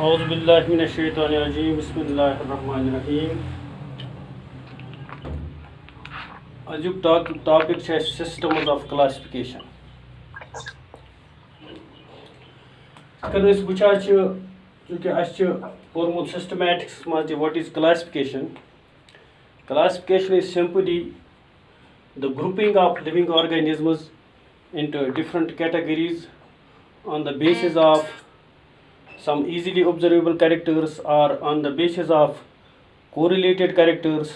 औज़ुबिल्लाहिमिनश्शैतानिर्रजीम बिस्मिल्लाहिर्रहमानिर्रहीम। अजुक टॉपिक है systems of classification. अगर अस वुचान चूँकि अस पोरमुत सिस्टमैटिक्स मज what is classification. Classification is simply the grouping of living organisms into different categories on the basis of some easily observable characters or on the basis of correlated characters,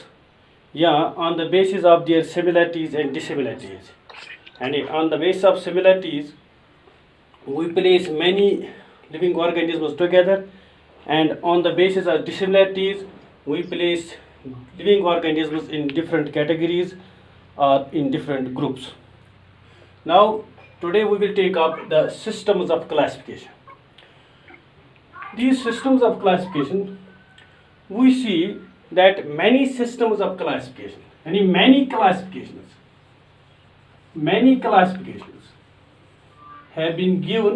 yeah, on the basis of their similarities and dissimilarities. And on the basis of similarities, we place many living organisms together, and on the basis of dissimilarities, we place living organisms in different categories or in different groups. Now, today we will take up the systems of classification. These systems of classification, we see that many systems of classification, many classifications have been given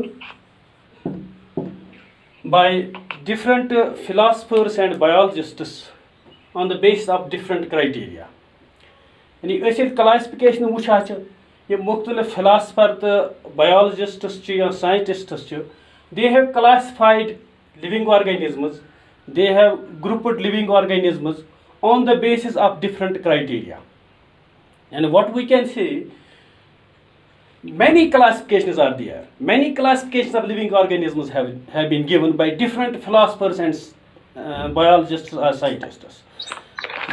by different philosophers and biologists on the basis of different criteria. Classification ये मुख्तलिफ philosopher तो biologists या scientists they have classified living organisms, they have grouped living organisms on the basis of different criteria. And what we can say, many classifications are there. Many classifications of living organisms have been given by different philosophers and biologists or scientists.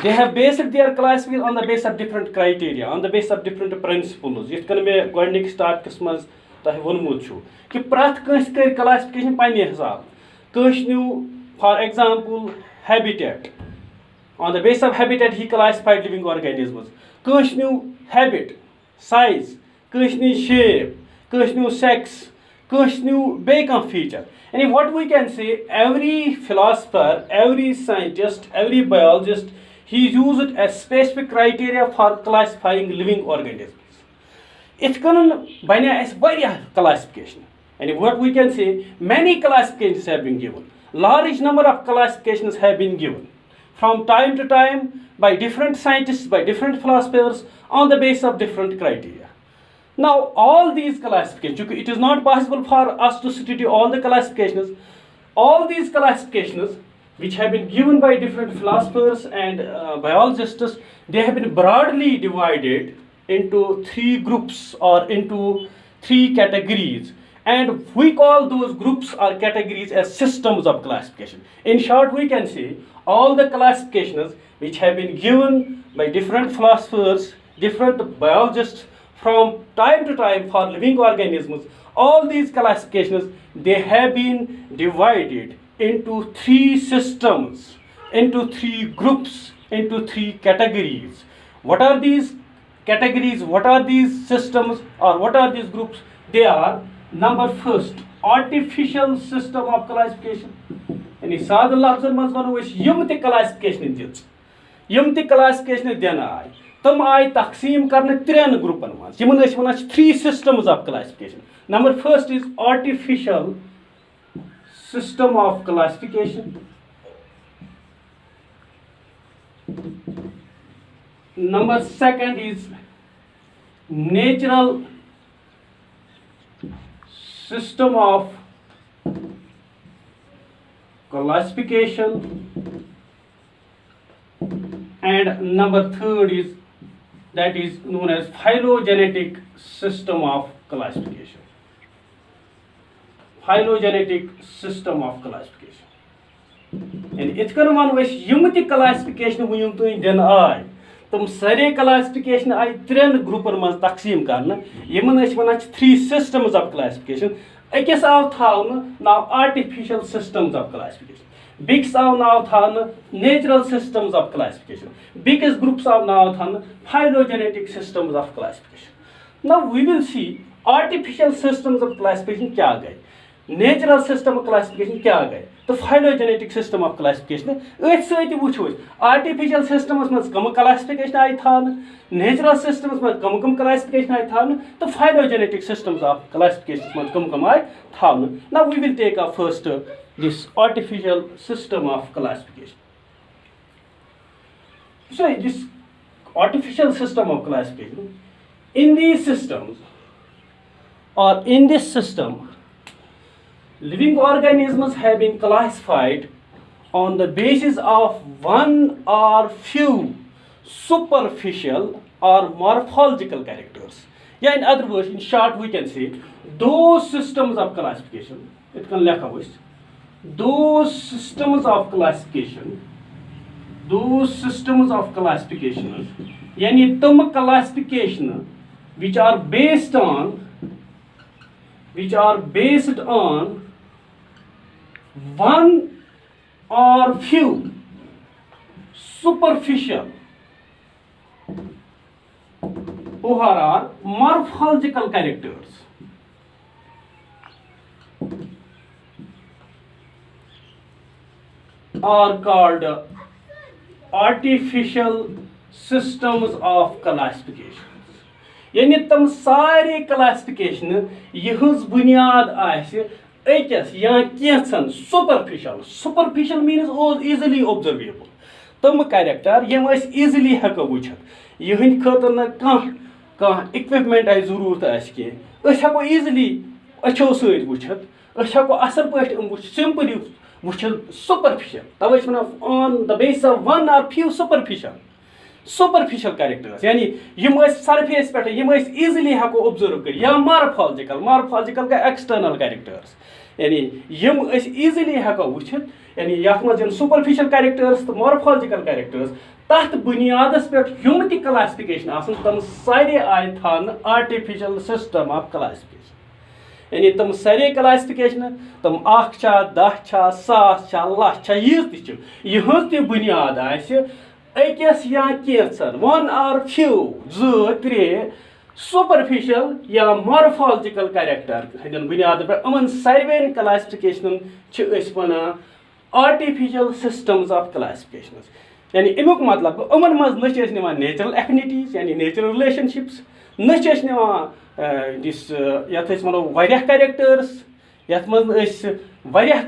They have based their classification on the basis of different criteria, on the basis of different principles. Yith kan me goidnik topics maz tah vonmut chu ki prat kans kar classification panne hisab. Kashnu, for example, habitat. On the basis of habitat he classified living organisms. Kashnu habit, size, kashnu shape, kashnu sex, kashnu bekam feature. And what we can say, every philosopher, every scientist, every biologist, he used a specific criteria for classifying living organisms. It can banya as various classification. And what we can say, many classifications have been given. Large number of classifications have been given from time to time by different scientists, by different philosophers on the basis of different criteria. Now, all these classifications, it is not possible for us to study all the classifications. All these classifications, which have been given by different philosophers and biologists, they have been broadly divided into three groups or into three categories. And we call those groups or categories as systems of classification. In short, we can say all the classifications which have been given by different philosophers, different biologists, from time to time for living organisms, all these classifications, they have been divided into three systems, into three groups, into three categories. What are these categories? What are these systems? Or what are these groups? They are, number first, artificial system of classification. Yani साद लफ्ज़न मज़ वनो इस यम classification दिच, यम classification देना आय. तम आय तकसीम करने त्रेन ग्रुपन मज यमन अस वनान three systems of classification. Number first is artificial system of classification. Number second is natural system of classification. And number third is, that is known as phylogenetic system of classification. Phylogenetic system of classification. And it's going to one way yumti classification when you do in I. Tum sare classification I three group maz taksim karna. Yemen is one three systems of classification. Ekes av thaun now artificial systems of classification. Bigs are now natural systems of classification. Biggest groups are now phylogenetic systems of classification. Now we will see artificial systems of classification kya gaye. Natural system classification क्या गई तो phylogenetic system of classification अथ वो artificial systems मज कम classification आई थान natural systems मज कम classification आई थान तो phylogenetic systems of classification मज कम आई थान now we will take up first this artificial system of classification so this artificial system of classification in these systems or in this system living organisms have been classified on the basis of one or few superficial or morphological characters. Yeah, in other words, in short, we can say those systems of classification. It can lekha hois. Those systems of classification. Those systems of classification. Yani tum classification which are based on one or few superficial or morphological characters are called artificial systems of classification. यानी तम सारे classification यहज बुनियाद अकस या कैंसन superficial means easily observable तम character यम easily हेको वुचित यहंद खतर न कह इक्विपमेंट जरूरत हेको ईजिली अच्छो सत वुचित हेको असल पे सिंपली वुचित सुपरफिशियल तवे on the base of one और फ्यू सुपरफिशियल कैरेक्टर्स यानी यम सरफेस पे यम ईजिली हेको ऑब्जर्व कर या मार्फोलॉजिकल का एक्सटर्नल कैरेक्टर्स यानी यम ईजिली हेको वुचित यानी यथ मज सुपरफिशियल कैरेक्टर्स तो मार्फोलॉजिकल कैरेक्टर्स तथ बुनियादस पे यम ति क्लासिफिकेशन आसन तम सारे आय थान आर्टिफिशियल सिस्टम ऑफ क्लासिफिकेशन यानी तम सारे क्लासिफिकेशन तम 1 छा 10 छा 100 छा लाख छा यहज ति बुनियाद अकस या कैंसन वन और फ्यू 2-3 सुपरफिशियल या मार्फोलॉजिकल कैरेक्टर हंदन बुनियाद पे अमन सार्वेन क्लासिफिकेशन वन आर्टिफिशियल सिस्टम्स ऑफ क्लासिफिकेशन यानी अमुक मतलब अमन मज न नेचुरल एफिनिटीज यानी नेचुरल रिलेशनशिप्स न दिस यथ वनो कैरेक्टर्स यथ मज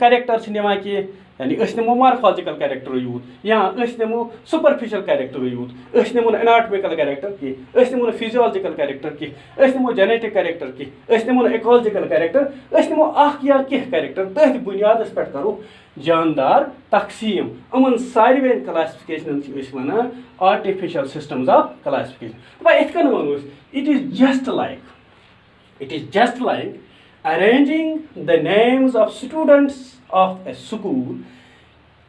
कैरेक्टर निवान कि यानी नमो मार्फोलॉजिकल कैरेक्टर यूत या नमो सुपरफिशियल कैरेक्टर यूत नमो एनाटॉमिकल कैरेक्टर की नमो फिजियोलॉजिकल कैरेक्टर की नमो जेनेटिक कैरेक्टर की नमो इकोलॉजिकल कैरेक्टर नमो या कह कैरेक्टर तथ बुनियादस पे करो जानदार तकसीम अमन सार्वेन क्लासिफिकेशन वन आर्टिफिशियल सिस्टम्स ऑफ क्लासिफिकेशन इत कन वो it is just like arranging the names of students of a school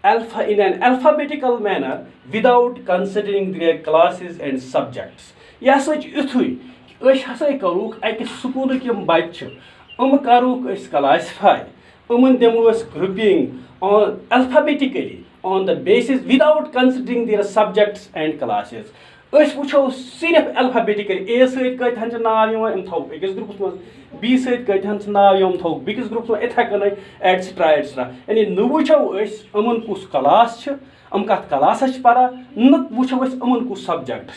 in an alphabetical manner without considering their classes and subjects. Yes, it's hasa karuk akis school yum bachchu karuk is classify them was grouping on alphabetically on the basis without considering their subjects and classes. वो सिर्फ alphabetically ए सत नाव अकिस groups must be सत नाव थोक बिकिस groups मज इथे कन etcetera यानी न वो अमन कुस क्लास कत क्लास पारान न वो अमन कुस सब्जेक्ट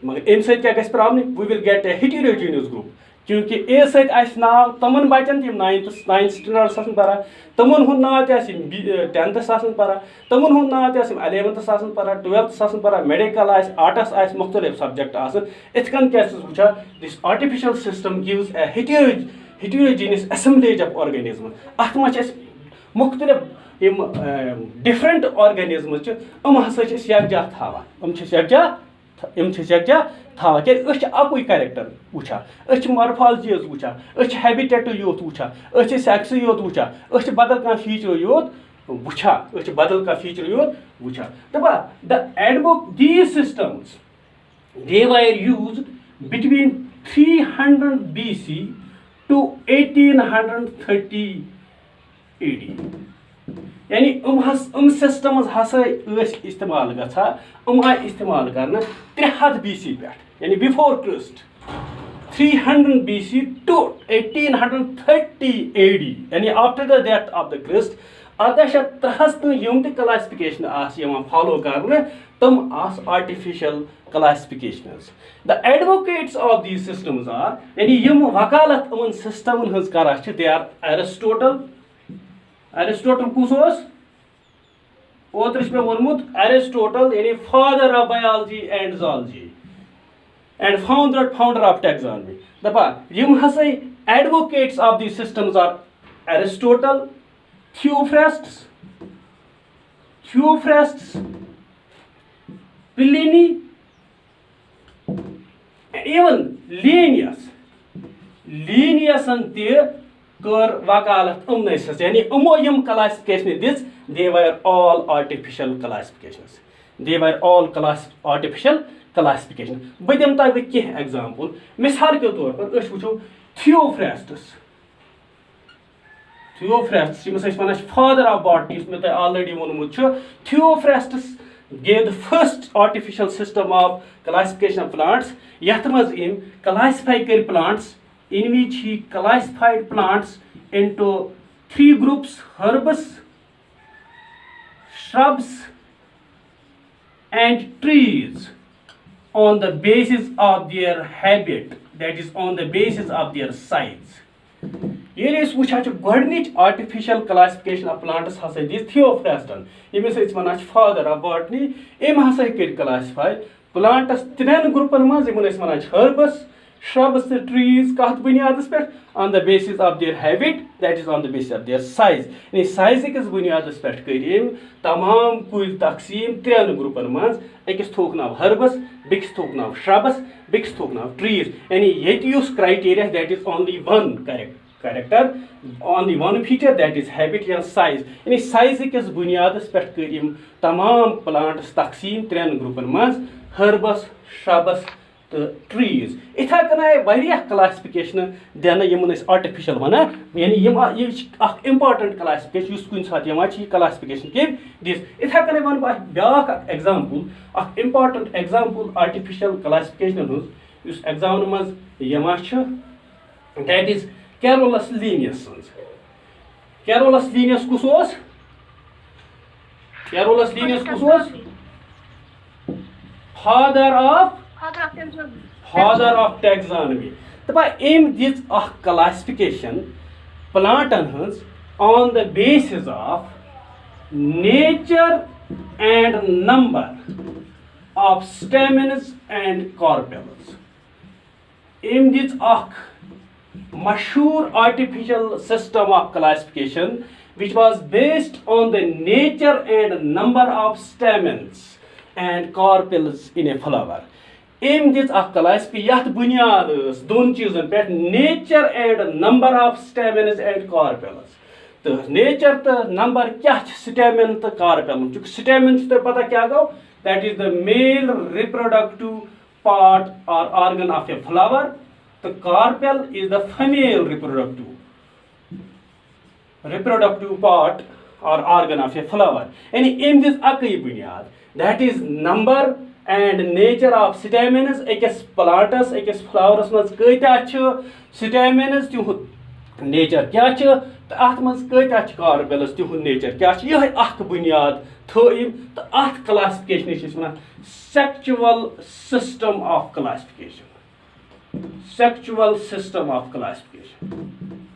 मगर अम क्या problem we will get a heterogeneous group क्योंकि ए सत नाव तमन बचन तम 9th स्टैंडर्ड्स पारान तमन हुंद नाव 10th पारान तमन हुंद नाव 11th पारान 12th पारान मेडिकल आर्ट्स मुख्तलिफ सब्जेक्ट इत कन क्या वो this artificial system gives A heterogeneous assemblage of organism अत मज मुख्तलिफ डिफरेंट ऑर्गेनिज्म हसा यकजा थवान यकजा थवान क्या अकु कैरेक्टर वुचान मार्फोलॉजी वुचान हैबिटेट योत वुचान सेक्स योत वुचान बदल कह फीचर योत वुचान बदल कह फीचर योत वुचान दपा द एडबुक these systems they were used between 300 BC to 1830 AD यानी सिस्टम्स हसा इस्तेमाल गसा आय इस्तेमाल कर 300 BC पे यानी before Christ 300 BC to 1830 AD, यानी after the death of the Christ, 1803 यम ते classification आस यवं follow करने तम आस artificial classifications. The advocates of these systems are, यानी यम वकालत उन system हंस करा छ, they are Aristotle. Aristotle कुस ओस? ओतरिश में वनमुत Aristotle, यानी father of biology and zoology and founder of taxonomy. Dapa yum hasai advocates of these systems are Aristotle, Theophrastus, Pliny, even Linnaeus and कर वकालत उमनैस यानी उमो यम classification this, they were all artificial classifications. They were all artificial classification. Beh dem tah keh example. Misal ke तौर पर अस वुचो Theophrastus. Yemos अस वनान father of botany, यस मे तह already वोनमुत छ. Theophrastus gave the first artificial system of classification of plants. Yath maz im classify कर plants, in which he classified plants into 3 groups: herbs, shrubs, and trees, on the basis of their habit, that is on the basis of their size. Here is which has a artificial classification of plants has a this Theophrastus. Yemis is one father of botany. Em has a classify plants 3 group herbs, shrubs, trees, on the basis of their habit, that is on the basis of their size. In size is bunyadas pet karim, tamam kul taksim 3 groupan mans, ekis thok now herbs, big thok now shrubs, big thok now trees. Any yet use criteria, that is only one character, only one feature, that is habit and size. Any size is bunyadas pet karim, tamam plants taksim 3 groupan mans, herbs, shrubs, trees. Itha kana various classification dena yemun is artificial wana, yani yem important classification use kun sat yamachi classification give this. Itha kana one byak example, important example artificial classification use example mas yamacha, that is Carolus Linnaeus. Carolus Linnaeus kusos? Carolus Linnaeus kusos? Father of taxonomy. Tapa aim this classification plant on the basis of nature and number of stamens and carpels. Aim this mashhoor artificial system of classification which was based on the nature and number of stamens and carpels in a flower. Aim this classification yat bunyad don cheezan pe nature and number of stamens and carpels. The nature the number kya stamen to carpel. Chuk stamens to pata kya go? That is the male reproductive part or organ of a flower. The carpel is the female reproductive part or organ of a flower. And aim this akai bunyad, that is number and nature of stamens, ekis plantus, ekis flowers mans kaita chu stamens tu nature kya chu, at mans kaita chu carpels tu nature kya chu. Yeh ak bunyad thoim to at classification is one sexual system of classification. Sexual system of classification.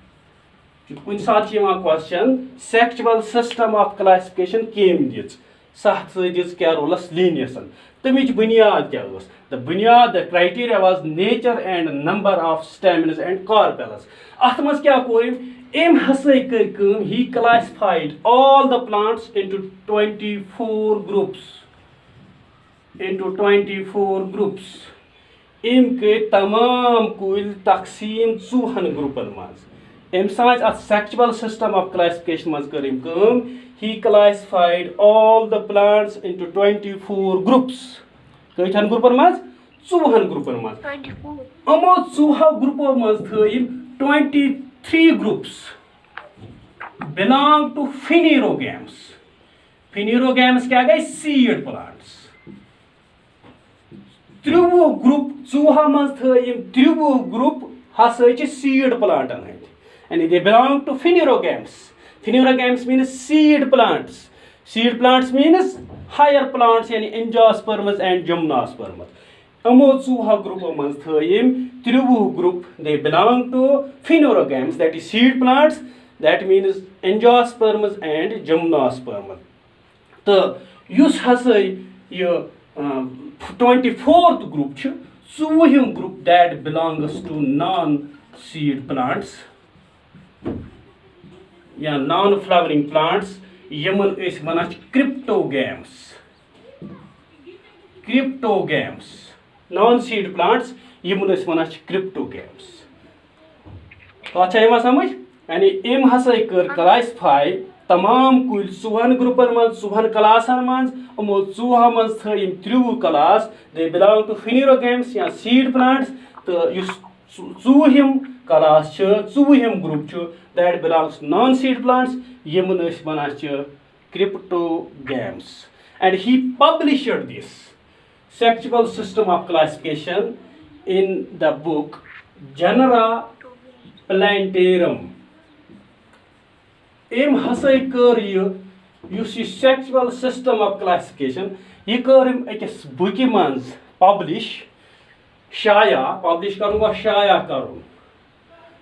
Kun saat yema question, sexual system of classification came this. Saht is Carolus Linnaeus. Tamich bunyad kya was? The bunyad, the criteria was nature and number of stamens and carpels. Atmas kya koim? Aim hasai kar he classified all the plants into 24 groups. Aim ke tamam kuil taksim 200 groupan mans. Aim saj a sexual system of classification mans karim kum. He classified all the plants into 24 groups. Kaitan group mas? 200 group mas. 24. Almost 200 group mas thaim 23 groups belong to phanerogams. Phanerogams kya gai? Seed plants. 30 group 40 mans thayim 30 group hasa ch seed plant an and they belong to phanerogames. Phanerogames means seed plants. Seed plants means higher plants yani angiosperms and gymnosperms. Amo 40 group mans thayim 30 group they belong to phanerogames, that is seed plants, that means angiosperms and gymnosperms. The yus hasa ye 24th group ch 40 group that belongs to non-seed plants या non-flowering plants, Yemen इस वनाच cryptogames. Cryptogames, non-seed plants, Yemen इस वनाच cryptogames. तो अच्छा ये समझ यानी M हसा कर क्लासिफाई तमाम कुल 40 ग्रुपन मन 40 क्लासन मन अमो 40 मन थयम 30 class they belong to phanerogames या seed plants. तो युस 40 class ch 40 group ch that belongs to non-seed plants yemun is wanan ch cryptogames. And he published this sexual system of classification in the book Genera Plantarum. Em hasa kar yus sexual system of classification ye karim ekis book mans publish shaya publish karunga shaya karun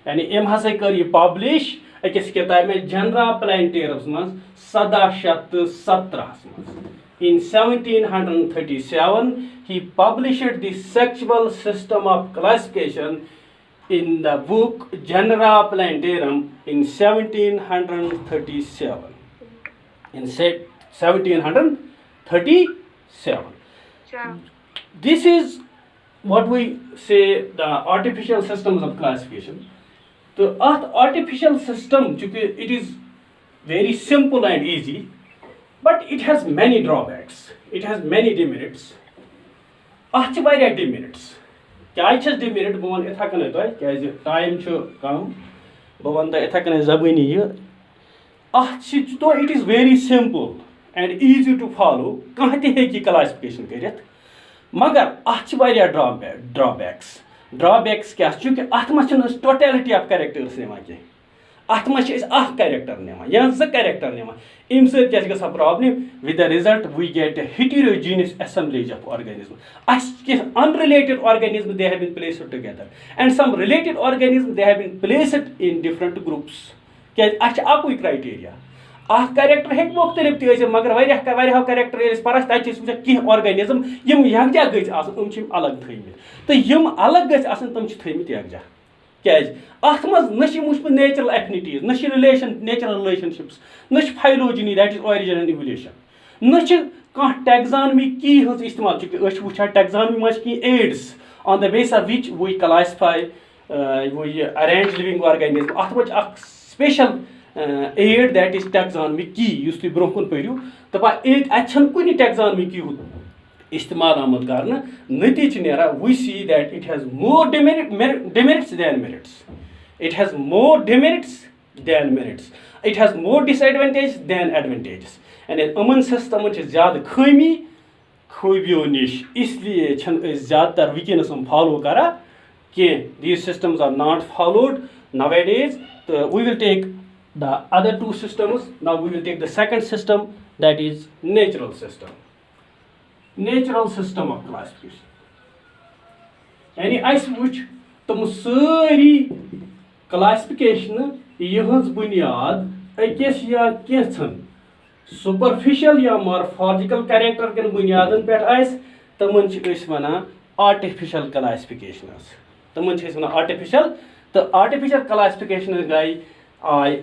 यानी M हसा कर ये publish अकिस किताब में genre प्लांटेरम्स मज 1717 in 1737 he published the sexual system of classification in the book Genera Plantarum in 1737. In 1737. This is what we say the artificial systems of classification. So artificial system, it is very simple and easy, but it has many drawbacks. It has many demerits. Ach variya demerits. Kya chas demerit bon etha kane toy kya time chu kam bon da etha kane zabani ye. Ach to it is very simple and easy to follow. Kahte hai ki classification karit. Magar ach variya drawbacks. Drawbacks क्या चूँकि अत much totality of characters Nima कह अत much character Nima या जो character निमा um क्या problem with the result we get heterogeneous assemblage of organism. Unrelated organisms they have been placed together and some related organisms they have been placed in different groups. क्या अकुई criteria character हे मुख्तलिफ तक मगर वारिया character पर कह organism यम यकजा गम अलग थमित तो यम अलग गम थमित यकजा क्या मुझ नेचुरल एफिनिटीज न नेचुरल रिलेशनशिप्स न phylogeny that is origin and evolution न टैक्सोनॉमी की इस्तेमाल चूँकि वुचान टैक्सोनॉमी मज की aids on the base of which we classify we arrange living organism अत मज special aid that is taxonomy key yus tu bronkun pariu tapa achhan kuni taxonomy key istemal amad karna natij nera we see that it has more demerits than merits. It has more demerits than merits. It has more disadvantages than advantages. And aman system ch zyada khami khubio nish isliye chan zyadar weakness follow kara ke these systems are not followed nowadays. We will take the other two systems. Now we will take the second system, that is natural system. Natural system of classification. Yani as which tum sari classification yehans bunyad akis ya kethan superficial ya morphological character ken bunyadan pet as taman ch is wana artificial classifications. Taman ch is wana artificial. The artificial classification guy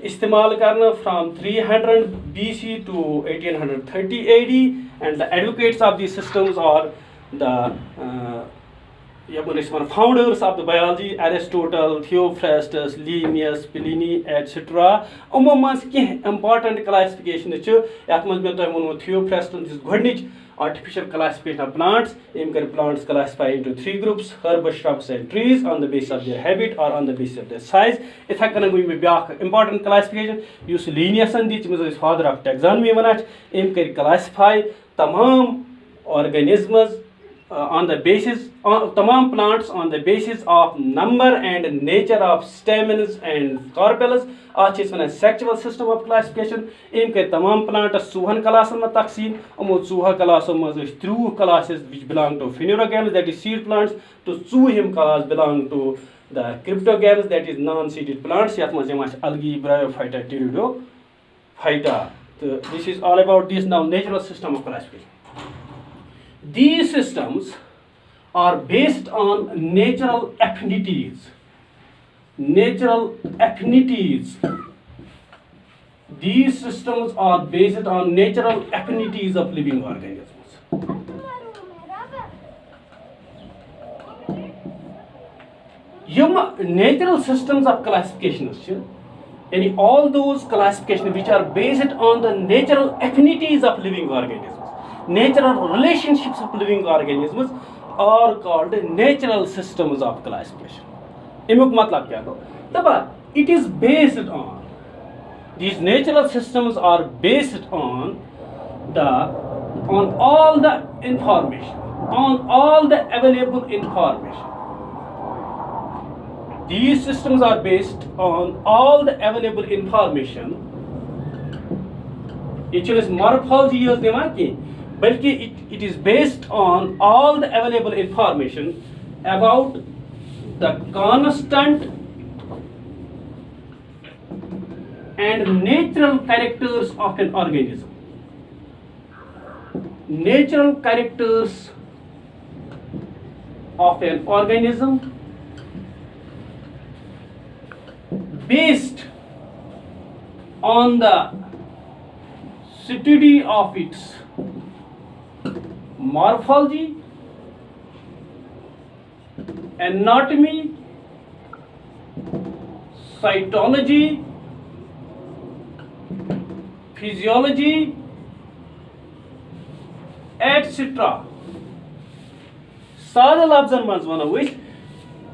इस्तेमाल करना from 300 BC to 1830 AD, and the advocates of these systems are the founders of the biology: Aristotle, Theophrastus, Linnaeus, Pliny, etc. Umumans ki important classification yat mans me toy wonu Theophrastus is godnich artificial classification of plants. Plants classify into 3 groups: herbs, shrubs and trees on the basis of their habit or on the basis of their size. Itha kana we important classification use Linnaeus and which is father of taxonomy wanach classify tamam organisms on the basis tamam plants on the basis of number and nature of stamens and carpels ach is one sexual system of classification im ke tamam plants 14 classes ma taqsim umo 14 classes ma 3 classes which belong to phanerogames, that is seed plants, to 2 class belong to the cryptogames, that is non seeded plants yath ma jama algae, bryophyta, pteridophyta. This is all about this now natural system of classification. These systems are based on natural affinities. Natural affinities. These systems are based on natural affinities of living organisms. Yum natural systems of classification, and all those classifications which are based on the natural affinities of living organisms. Natural relationships of living organisms are called natural systems of classification. Imuk matlab kya ho? Taba it is based on, these natural systems are based on all the information, on all the available information. These systems are based on all the available information. It is morphology use dema ki, but it is based on all the available information about the constant and natural characters of an organism. Natural characters of an organism based on the study of its morphology, anatomy, cytology, physiology, etc. Sada labzan maz wana which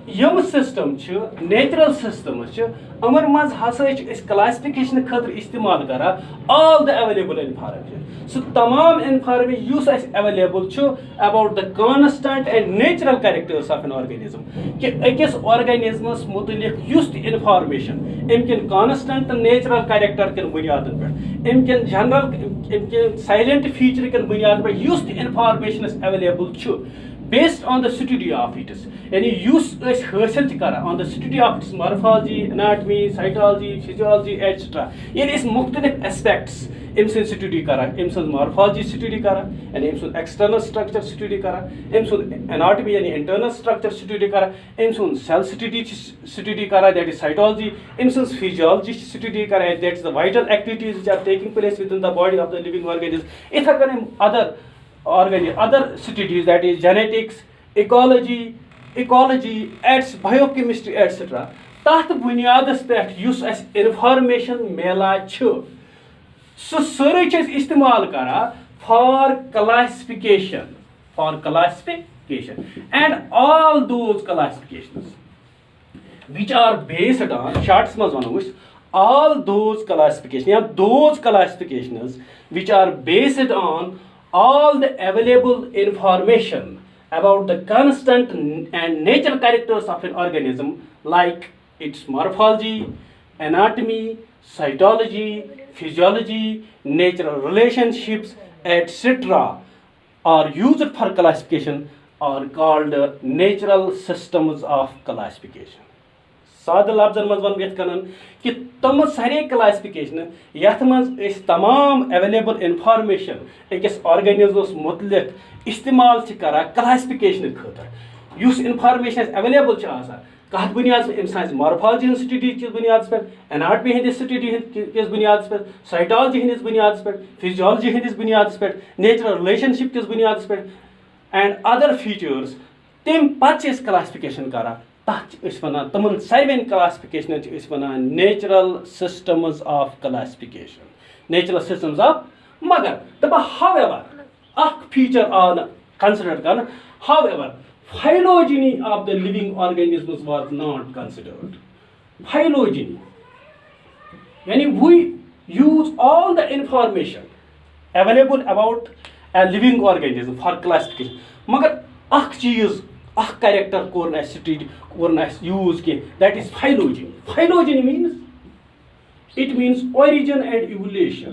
yum system chu natural system chu amar maz hasa is classification khatr istemal kara all the available information. So tamam information use is available chu about the constant and natural characters of an organism. Ki ekis organismus mutaliq used information imkin constant and natural character kin bunyadan pe imkin general imkin silent feature kin bunyadan pe used information is available chu based on the study of it. Any use is hasil kara on the study of its morphology, anatomy, cytology, physiology, etc. It is mukhtalif aspects. Imsun study kara, imsun morphology study kara, and imsun external structure study kara, imsun anatomy and internal structure study kara, imsun cell study kara, that is cytology, imsun physiology study kara, that is the vital activities which are taking place within the body of the living organism. If other studies, that is genetics, ecology, biochemistry, etc. That bunyadas pe use as information mela chu. So search is istemal kara for classification, and all those classifications which are based on charts all those classifications which are based on all the available information about the constant and natural characters of an organism, like its morphology, anatomy, cytology, physiology, natural relationships, etc. are used for classification, are called natural systems of classification. साद लफ्जन मज one यथ कनन कि तम सारे classification यथ मज इस तमाम available information एकस ऑर्गेनिजमस मुतलिक इस्तेमाल छ करा क्लासिफिकेशन खतर युस इंफॉर्मेशन अवेलेबल छ आसा कत बुनियाद पे इंसान मॉर्फोलॉजी स्टडी के बुनियाद पे एनाटॉमी हंद स्टडी के बुनियाद पे साइटोलॉजी हंद बुनियाद पे फिजियोलॉजी हंद बुनियाद पे नेचुरल रिलेशनशिप के बुनियाद पे एंड अदर फीचर्स तम पत क्लासिफिकेशन करा तमन सार्वेन classification natural systems of classification, natural systems of मगर दपा हाउएवर अख फीचर आव कंसिडर कर however phylogeny of the living organisms was not considered. Phylogeny, yani we use all the information available about a living organism for classification, magar अख चीज अख character core न study core न use के that is phylogeny. Phylogeny means it means origin and evolution.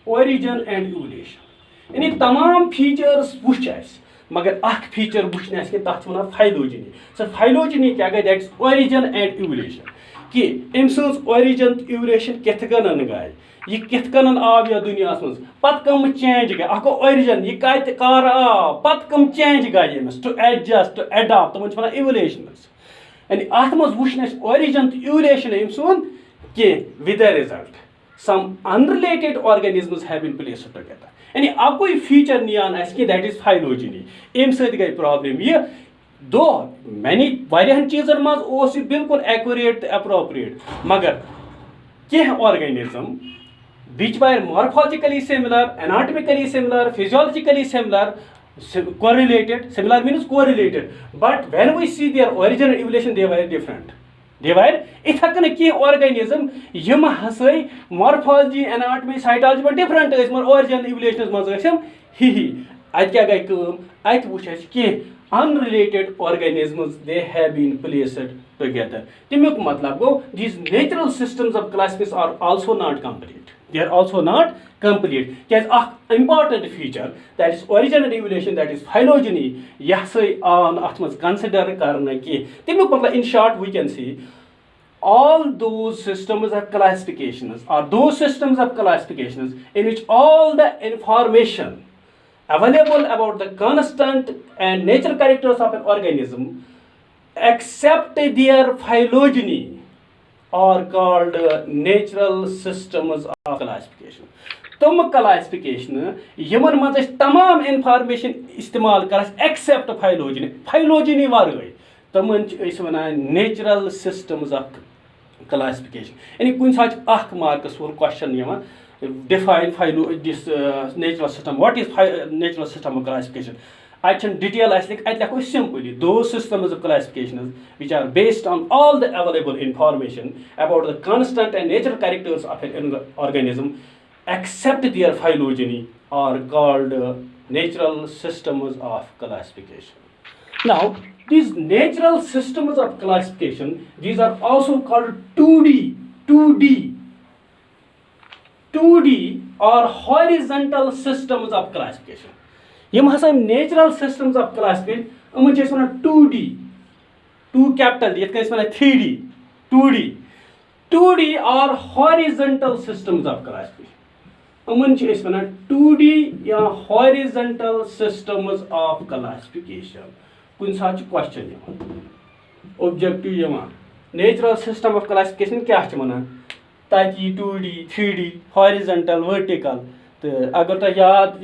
Origin and evolution. यानी तमाम features वुच आस मगर अख फीचर वुच न के तथ वन फाइलोजेनी. सो फाइलोजेनी क्या गई that is origin and evolution. कि अम सज origin तो evolution कित कन गई यह कित कन आव यह दुनिया मज पत कम चेंज गई अख origin यह कत कर आव पत कम चेंज गई Amish to adjust to adapt तमन वन evolution. यानी अत मज वुच origin तो evolution अम सुन कि with the result some unrelated organisms have been placed together. यानी अकुई फीचर नियान कि दैट इज फाइलोजेनी. अम सत गई प्रॉब्लम यह दो मैनी वारियाहन चीजन मज ओस यह बिल्कुल एक्यूरेट तो एप्रोप्रिएट मगर कह organism which were morphologically similar, anatomically similar, physiologically similar, correlated. Similar means correlated. But when we see their origin and evolution, they were different. They were ithakan ki organism yum hasai morphology, anatomy, cytology but different is more origin evolution maz gasam hi at kya gai kaam at wuch ki unrelated organisms they have been placed together. Timuk matlab go these natural systems of classification are also not complete. They are also not complete. Because an important feature that is origin and evolution, that is phylogeny, yasai on atmas consider karna ki. In short, we can see all those systems of classifications or those systems of classifications in which all the information available about the constant and natural characters of an organism except their phylogeny are called natural systems of classification. तम classification Yemen मज तमाम information इस्तेमाल कर except phylogeny. Phylogeny वारे तमन वन natural systems of classification. यानी कुछ साच अख मार्कस वोल question define this natural system. What is natural system of classification? I can detail as like simply those systems of classifications which are based on all the available information about the constant and natural characters of an organism except their phylogeny are called natural systems of classification. Now these natural systems of classification, these are also called 2D or horizontal systems of classification. यम हसा natural systems of classification अमन छ one 2D 2 capital D यत 3D 2D और horizontal systems of classification अमन छ one 2D या horizontal systems of classification. कुन साथ question objective यमान natural system of classification क्या छ वनान ताकि 2D 3D हॉरिजॉन्टल वर्टिकल. तो अगर तुम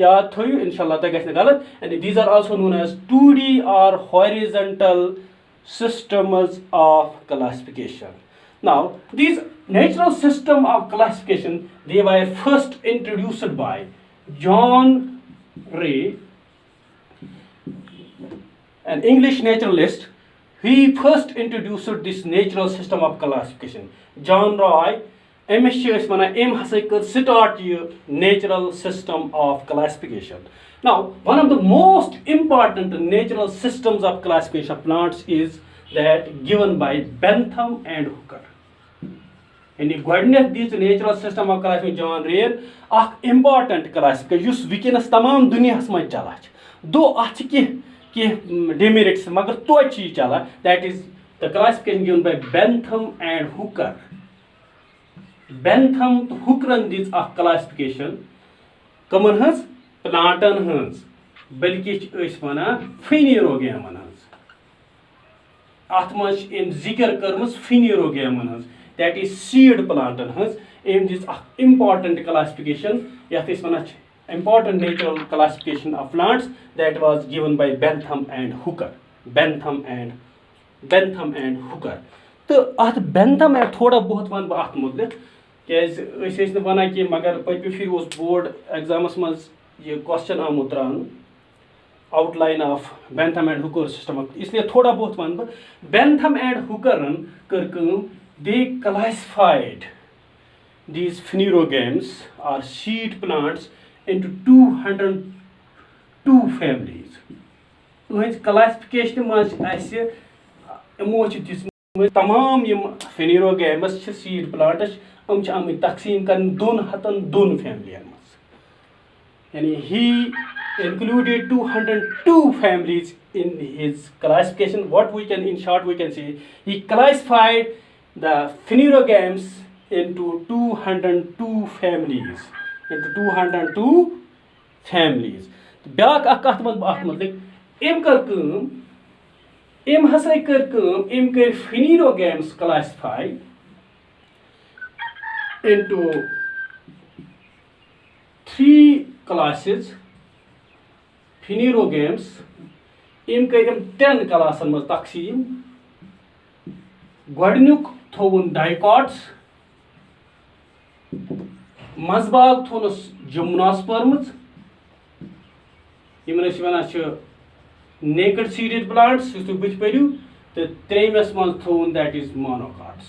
याद थो इंशाल्लाह तक गल गलत. And these are also known as 2D or horizontal systems of classification. Now these natural system of classification, they were first introduced by John Ray, an English naturalist. He first introduced this natural system of classification. John Ray अमिस अम हसा कर start यह natural system of classification. Now one of the most important natural systems of classification of plants is that given by Bentham and Hooker. यानी गोडनेथ this natural system of classification John रेयर अख important classification युस विकनस तमाम दुनियास मज चला दो अथ कह डिमेरिट्स मगर तो चला that is the classification given by Bentham and Hooker. Bentham to Hookeran this a classification कमन हंस प्लांटन हंस बल्कि वना फिनिरोगेमन हंस अत मज इन जिक्र करमस फिनिरोगेमन हंस दैट इज सीड प्लांटन हंस um this a important classification यत वना important natural classification of plants that was given by Bentham and Hooker. Bentham and Hooker. तो अत Bentham है थोड़ा बहुत वन बह अत मुतलिक क्या वन कि मगर पत्म फिर बोर्ड एग्जामस मज यह क्वेश्चन आमुत त्रान outline of Bentham and Hooker system इसलिए थोड़ा बहुत वन बह Bentham and Hooker कर they classified these phanerogames or seed plants into 202 families. तुहंज classification मज यमो तमाम यम फेनिरोगैमस सीड प्लांट्स आम तकसीम कर 202 फैमिलियन मज यानी ही included 202 families in his classification. What we can, in short, we can say he classified the phanerogams into 202 families. Into 202 families. Beak akat मतलब em कर काम em हसा कर काम em कर phanerogams classify into 3 classes. Phanerogams im करिम 10 क्लासन मज तकसीम गोडनुक थोवन डाइकॉट्स मजबाग थोनस जिम्नोस्पर्म्स यमन वन नेकेड सीडेड प्लांट्स बुथ परू तो त्रेमस मज थोवन दैट इज मोनोकॉट्स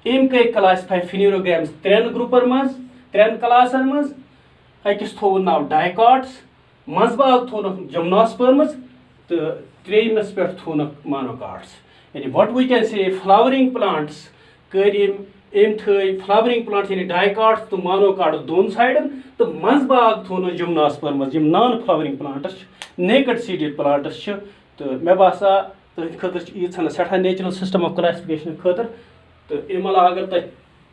im कर क्लासिफाई phanerogams 3 ग्रुपन मज 3 क्लासन मज अकिस थोवन नाव डाइकॉट्स मजबाग थोनक जिम्नोस्पर्म्स तो त्रेमस पे थोनक मोनोकॉट्स यानी what we can say flowering plants करिम एम थई फ्लावरिंग प्लांट्स यानी डाइकॉट्स तो मोनोकॉट्स दोन साइडन तो मजबाग थोन जिम्नोस्पर्म्स यम non flowering plants naked seeded plants तो मे बासा तो खतर यीन सठा नेचुरल सिस्टम ऑफ क्लासिफिकेशन खतर तो अमल अगर तक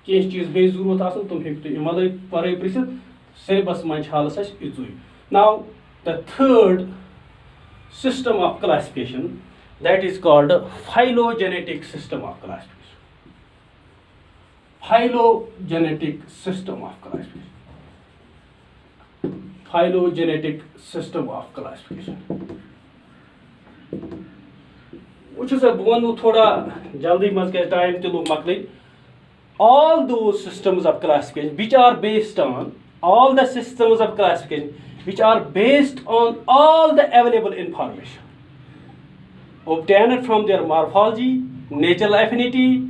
कह चीज बे जरूरत आसन तुम हेकु अमल पर पृछित syllabus manch halas as izui. Now the third system of classification, that is called phylogenetic system of classification. Phylogenetic system of classification. Phylogenetic system of classification. Which is a one thoda jaldi maz ke time to look makli. All those systems of classification which are based on all the systems of classification which are based on all the available information obtained from their morphology, natural affinity,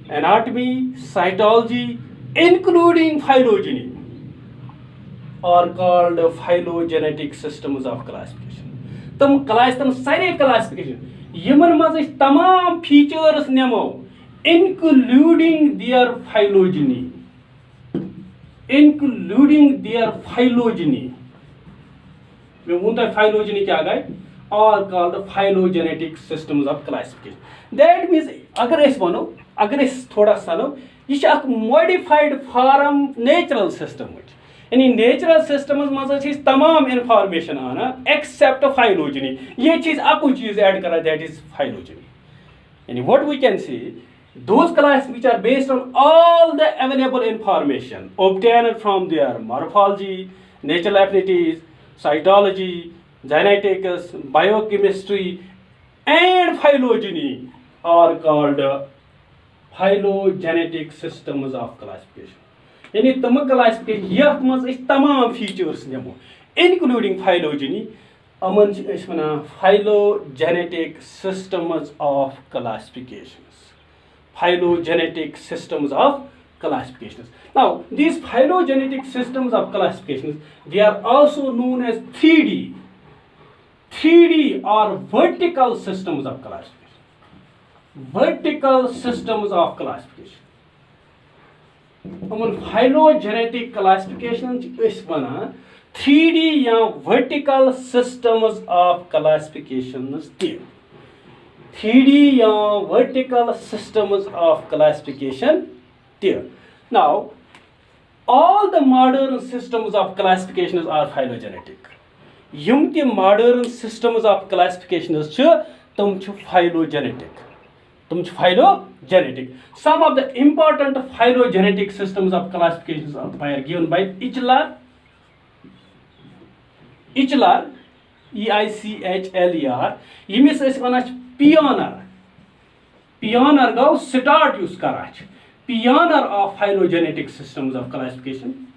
anatomy, cytology, including phylogeny, are called phylogenetic systems of classification. Tam sare classification yimar maz tamam features nemo including their phylogeny. Including their phylogeny. Phylogeny क्या गए? Are called phylogenetic systems of classification. That means अगर ऐसे बनो, अगर ऐसे थोड़ा सा लो, ये एक modified form natural system है. यानी natural systems में चीज़ तमाम information आना except phylogeny. ये चीज़ आपको चीज़ add करा that is phylogeny. यानी what we can say. Those classes which are based on all the available information obtained from their morphology, natural affinities, cytology, genetics, biochemistry, and phylogeny are called phylogenetic systems of classification. यानी तम classification यह मज तमाम features NaMo including phylogeny Aman phylogenetic systems of classification. Phylogenetic systems of classifications. Now, these phylogenetic systems of classifications, they are also known as 3D. 3D are vertical systems of classification. Vertical systems of classification. Among phylogenetic classifications is one 3D या vertical systems of classifications there. 3D या vertical systems of classification there. Now, all the modern systems of classifications are phylogenetic. Yum the modern systems of classifications tum phylogenetic. Phylogenetic. Some of the important phylogenetic systems of classifications are given by Eichler, EICHLER. Yemis is one pioneer go start use karach. Pioneer of phylogenetic systems of classification.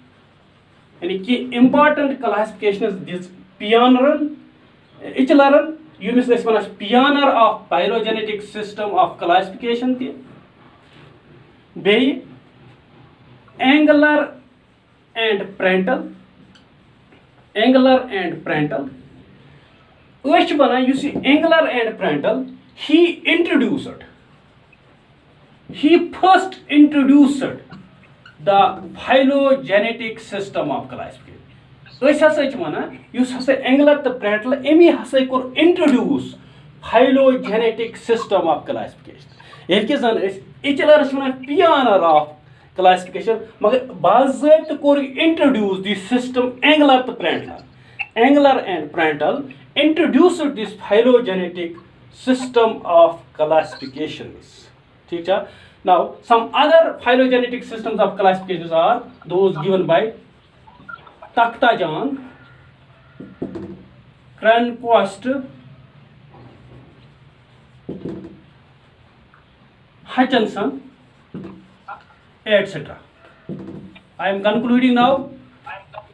And key important classifications this pioneer, Eichler. Yemis is one pioneer of phylogenetic system of classification. Be Engler and Prandtl. Engler and Prandtl Engler and Prandtl he first introduced the phylogenetic system of classification Engler तो Prandtl अमी हसा कोर introduce phylogenetic system of classification ये जन Eichler's one pioneer of classification मगर बाज़ाब्त कोर introduce this system Engler तो Prandtl Engler and Prandtl introduced this phylogenetic system of classifications. ठीक है? Now, some other phylogenetic systems of classifications are those given by Takhtajan, Cranquist, Hutchinson, etc. I am concluding now.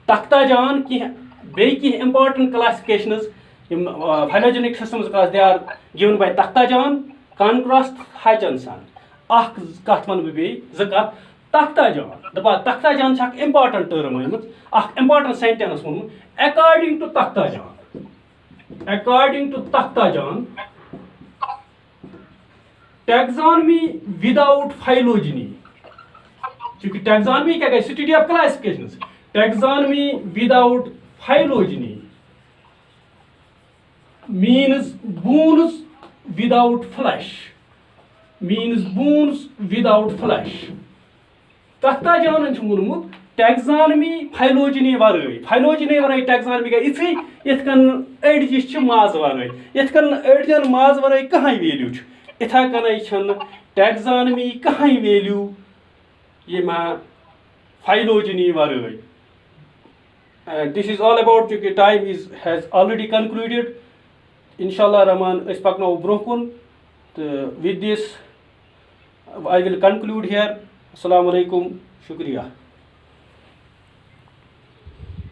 Takhtajan ki important classifications phylogenetic systems because they are given by Takhtajan, Cranquist, Hutchinson. Takhtajan is an important term, an important sentence. According to Takhtajan, taxonomy without phylogeny. Taxonomy is study of classifications. Taxonomy without phylogeny means bones without flesh. Takhtajan is taxonomy phylogeny varai. Phylogeny varai taxonomy ka ithi yetkan edge maaz varai. Yetkan edge maaz varai kahai value ch. Itha kanai chan taxonomy kahai value ye ma phylogeny varai. This is all about time has already concluded. Inshallah Rahman is pakna broken. With this I will conclude here. Assalamu alaikum. Shukriya.